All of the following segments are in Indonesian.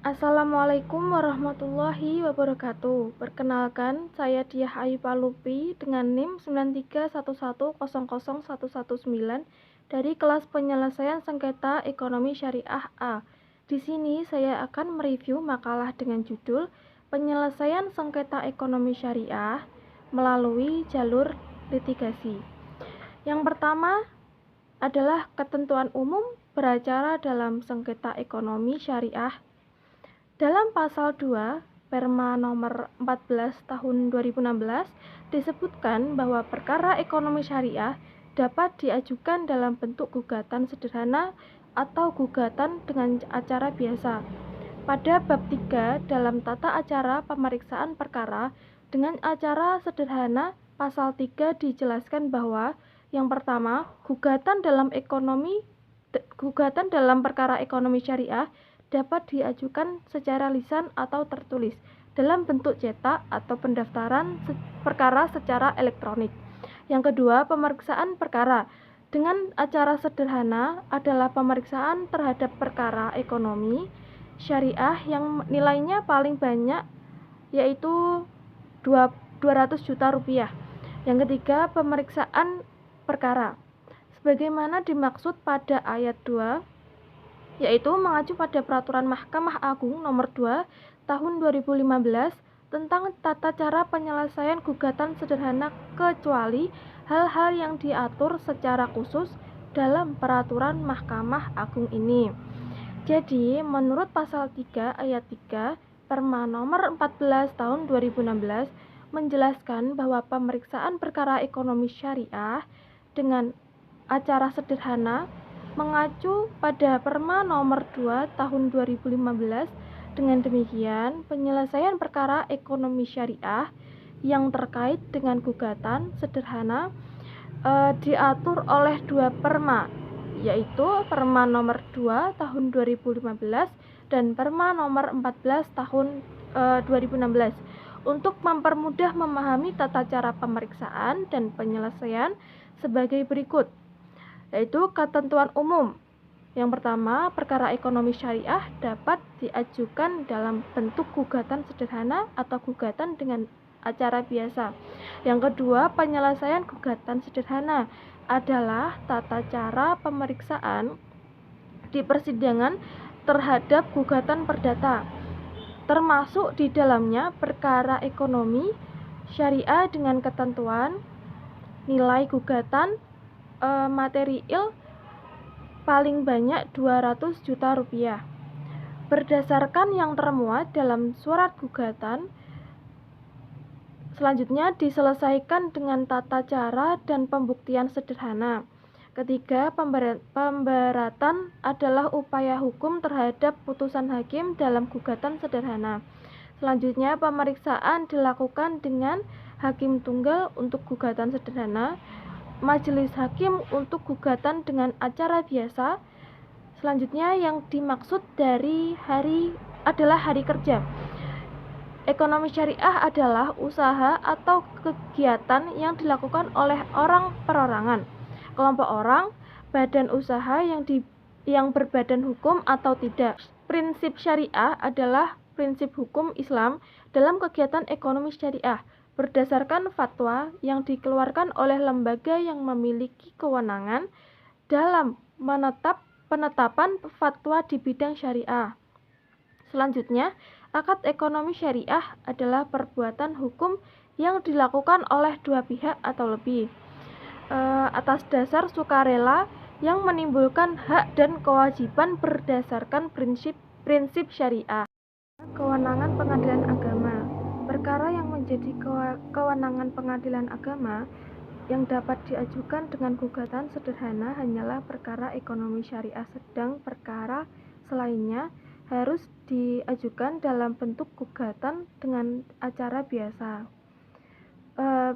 Assalamualaikum warahmatullahi wabarakatuh. Perkenalkan, saya Diah Ayu Palupi dengan NIM 9311000119 dari kelas penyelesaian sengketa ekonomi syariah A. Di sini saya akan mereview makalah dengan judul Penyelesaian Sengketa Ekonomi Syariah melalui jalur litigasi. Yang pertama adalah ketentuan umum beracara dalam sengketa ekonomi syariah. Dalam pasal 2 Perma nomor 14 tahun 2016 disebutkan bahwa perkara ekonomi syariah dapat diajukan dalam bentuk gugatan sederhana atau gugatan dengan acara biasa. Pada bab 3 dalam tata acara pemeriksaan perkara dengan acara sederhana, pasal 3 dijelaskan bahwa yang pertama, gugatan dalam perkara ekonomi syariah dapat diajukan secara lisan atau tertulis dalam bentuk cetak atau pendaftaran perkara secara elektronik. Yang kedua, pemeriksaan perkara dengan acara sederhana adalah pemeriksaan terhadap perkara ekonomi syariah yang nilainya paling banyak yaitu 200 juta rupiah. Yang ketiga, pemeriksaan perkara sebagaimana dimaksud pada ayat 2 yaitu mengacu pada Peraturan Mahkamah Agung Nomor 2 Tahun 2015 tentang tata cara penyelesaian gugatan sederhana kecuali hal-hal yang diatur secara khusus dalam Peraturan Mahkamah Agung ini. Jadi, menurut pasal 3 ayat 3 Perma nomor 14 tahun 2016 menjelaskan bahwa pemeriksaan perkara ekonomi syariah dengan acara sederhana mengacu pada Perma nomor 2 tahun 2015. Dengan demikian, penyelesaian perkara ekonomi syariah yang terkait dengan gugatan sederhana diatur oleh dua perma, yaitu Perma nomor 2 tahun 2015 dan Perma nomor 14 tahun 2016 untuk mempermudah memahami tata cara pemeriksaan dan penyelesaian sebagai berikut, yaitu ketentuan umum. Yang pertama, perkara ekonomi syariah dapat diajukan dalam bentuk gugatan sederhana atau gugatan dengan acara biasa. Yang kedua, penyelesaian gugatan sederhana adalah tata cara pemeriksaan di persidangan terhadap gugatan perdata, termasuk di dalamnya perkara ekonomi syariah dengan ketentuan nilai gugatan material paling banyak 200 juta rupiah. Berdasarkan yang termuat dalam surat gugatan, selanjutnya diselesaikan dengan tata cara dan pembuktian sederhana. Ketiga, pemberatan adalah upaya hukum terhadap putusan hakim dalam gugatan sederhana. Selanjutnya, pemeriksaan dilakukan dengan hakim tunggal untuk gugatan sederhana, majelis hakim untuk gugatan dengan acara biasa. Selanjutnya yang dimaksud dari hari adalah hari kerja. Ekonomi syariah adalah usaha atau kegiatan yang dilakukan oleh orang perorangan, kelompok orang, badan usaha yang berbadan hukum atau tidak. Prinsip syariah adalah prinsip hukum Islam dalam kegiatan ekonomi syariah berdasarkan fatwa yang dikeluarkan oleh lembaga yang memiliki kewenangan dalam penetapan fatwa di bidang syariah. Selanjutnya, akad ekonomi syariah adalah perbuatan hukum yang dilakukan oleh dua pihak atau lebih atas dasar sukarela yang menimbulkan hak dan kewajiban berdasarkan prinsip syariah. Kewenangan pengadilan agama. Perkara yang menjadi kewenangan pengadilan agama yang dapat diajukan dengan gugatan sederhana hanyalah perkara ekonomi syariah, sedang perkara selainnya harus diajukan dalam bentuk gugatan dengan acara biasa.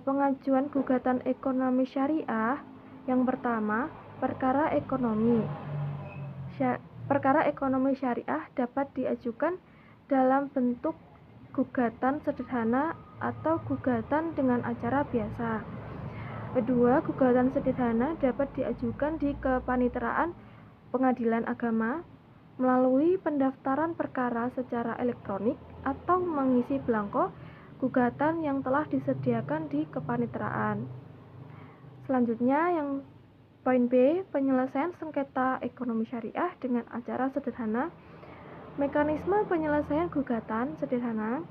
Pengajuan gugatan ekonomi syariah yang pertama, perkara ekonomi. Perkara ekonomi syariah dapat diajukan dalam bentuk gugatan sederhana atau gugatan dengan acara biasa. Kedua, gugatan sederhana dapat diajukan di kepaniteraan pengadilan agama. melalui pendaftaran perkara secara elektronik atau mengisi belangko gugatan yang telah disediakan di kepaniteraan. Selanjutnya yang poin B, penyelesaian sengketa ekonomi syariah dengan acara sederhana. Mekanisme penyelesaian gugatan sederhana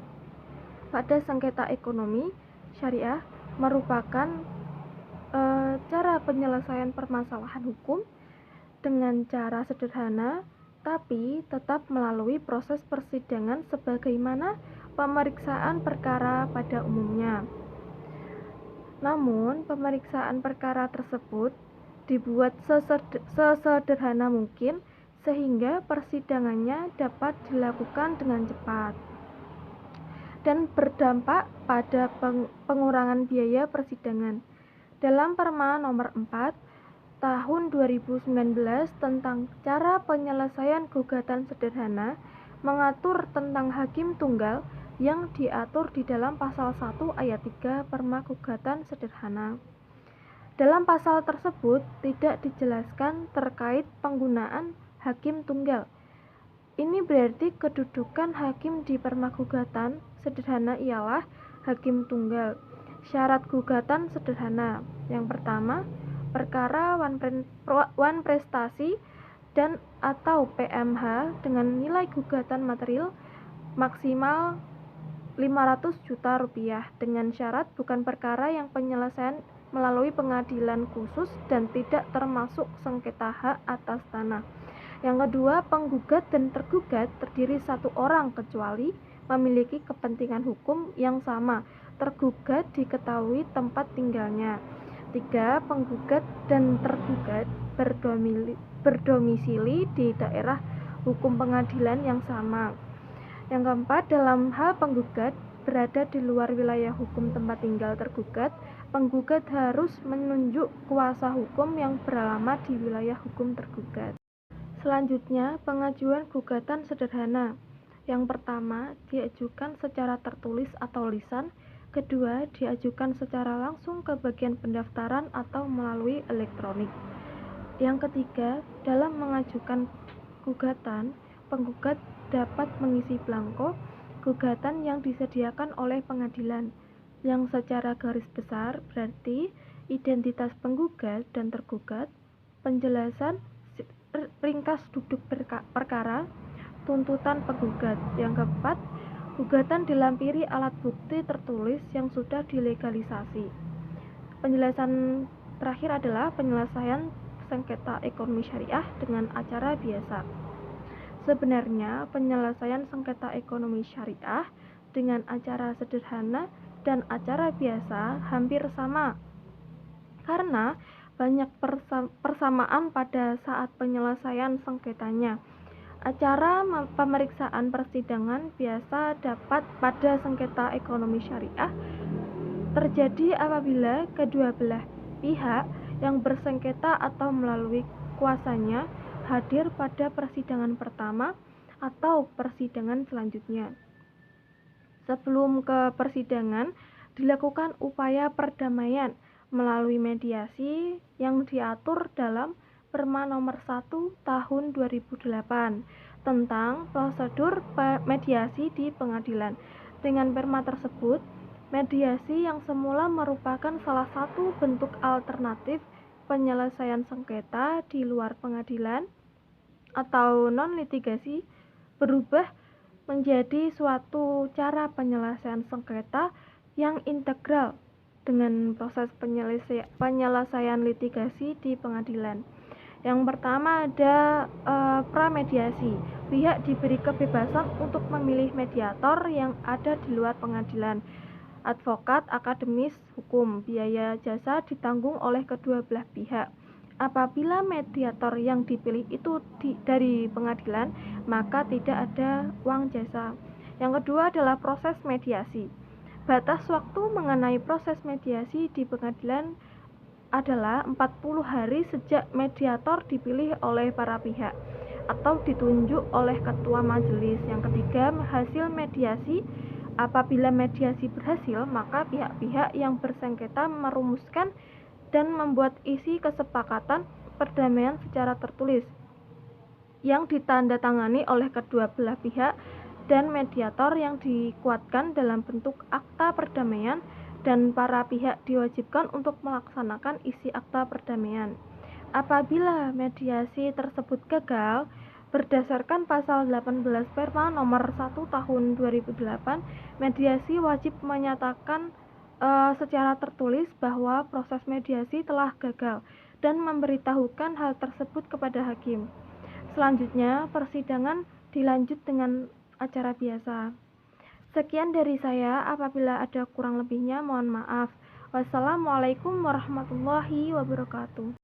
pada sengketa ekonomi syariah merupakan cara penyelesaian permasalahan hukum dengan cara sederhana, tapi tetap melalui proses persidangan sebagaimana pemeriksaan perkara pada umumnya. Namun, pemeriksaan perkara tersebut dibuat sesederhana mungkin sehingga persidangannya dapat dilakukan dengan cepat dan berdampak pada pengurangan biaya persidangan. Dalam Perma nomor 4 tahun 2019 tentang cara penyelesaian gugatan sederhana mengatur tentang hakim tunggal yang diatur di dalam pasal 1 ayat 3 Perma Gugatan Sederhana. Dalam pasal tersebut tidak dijelaskan terkait penggunaan hakim tunggal. Ini berarti kedudukan hakim di Perma Gugatan Sederhana ialah hakim tunggal. Syarat gugatan sederhana. Yang pertama, perkara wan prestasi dan atau PMH dengan nilai gugatan material maksimal 500 juta rupiah dengan syarat bukan perkara yang penyelesaian melalui pengadilan khusus dan tidak termasuk sengketa hak atas tanah. Yang kedua, penggugat dan tergugat terdiri satu orang kecuali memiliki kepentingan hukum yang sama. Tergugat diketahui tempat tinggalnya. 3. Penggugat dan tergugat berdomisili di daerah hukum pengadilan yang sama. Yang keempat, dalam hal penggugat berada di luar wilayah hukum tempat tinggal tergugat, penggugat harus menunjuk kuasa hukum yang beralamat di wilayah hukum tergugat. Selanjutnya, pengajuan gugatan sederhana. Yang pertama, diajukan secara tertulis atau lisan. Kedua, diajukan secara langsung ke bagian pendaftaran atau melalui elektronik. Yang ketiga, dalam mengajukan gugatan, penggugat dapat mengisi belangko gugatan yang disediakan oleh pengadilan, yang secara garis besar berarti identitas penggugat dan tergugat, penjelasan ringkas duduk perkara, tuntutan penggugat. Yang keempat, gugatan dilampiri alat bukti tertulis yang sudah dilegalisasi. Penjelasan terakhir adalah penyelesaian sengketa ekonomi syariah dengan acara biasa. Sebenarnya, penyelesaian sengketa ekonomi syariah dengan acara sederhana dan acara biasa hampir sama, karena banyak persamaan pada saat penyelesaian sengketanya. Acara pemeriksaan persidangan biasa dapat pada sengketa ekonomi syariah terjadi apabila kedua belah pihak yang bersengketa atau melalui kuasanya hadir pada persidangan pertama atau persidangan selanjutnya. Sebelum ke persidangan, dilakukan upaya perdamaian melalui mediasi yang diatur dalam Perma nomor 1 tahun 2008 tentang prosedur mediasi di pengadilan. Dengan perma tersebut, mediasi yang semula merupakan salah satu bentuk alternatif penyelesaian sengketa di luar pengadilan atau non-litigasi berubah menjadi suatu cara penyelesaian sengketa yang integral dengan proses penyelesaian litigasi di pengadilan. Yang pertama ada pramediasi. Pihak diberi kebebasan untuk memilih mediator yang ada di luar pengadilan. Advokat, akademis, hukum, biaya jasa ditanggung oleh kedua belah pihak. Apabila mediator yang dipilih itu dari pengadilan, maka tidak ada uang jasa. Yang kedua adalah proses mediasi. Batas waktu mengenai proses mediasi di pengadilan adalah 40 hari sejak mediator dipilih oleh para pihak atau ditunjuk oleh ketua majelis. Yang ketiga, hasil mediasi. Apabila mediasi berhasil, maka pihak-pihak yang bersengketa merumuskan dan membuat isi kesepakatan perdamaian secara tertulis. yang ditandatangani oleh kedua belah pihak dan mediator yang dikuatkan dalam bentuk akta perdamaian, dan para pihak diwajibkan untuk melaksanakan isi akta perdamaian. Apabila mediasi tersebut gagal, berdasarkan pasal 18 Perma nomor 1 tahun 2008, mediasi wajib menyatakan secara tertulis bahwa proses mediasi telah gagal dan memberitahukan hal tersebut kepada hakim. Selanjutnya, persidangan dilanjut dengan acara biasa. Sekian dari saya, apabila ada kurang lebihnya mohon maaf. Wassalamualaikum warahmatullahi wabarakatuh.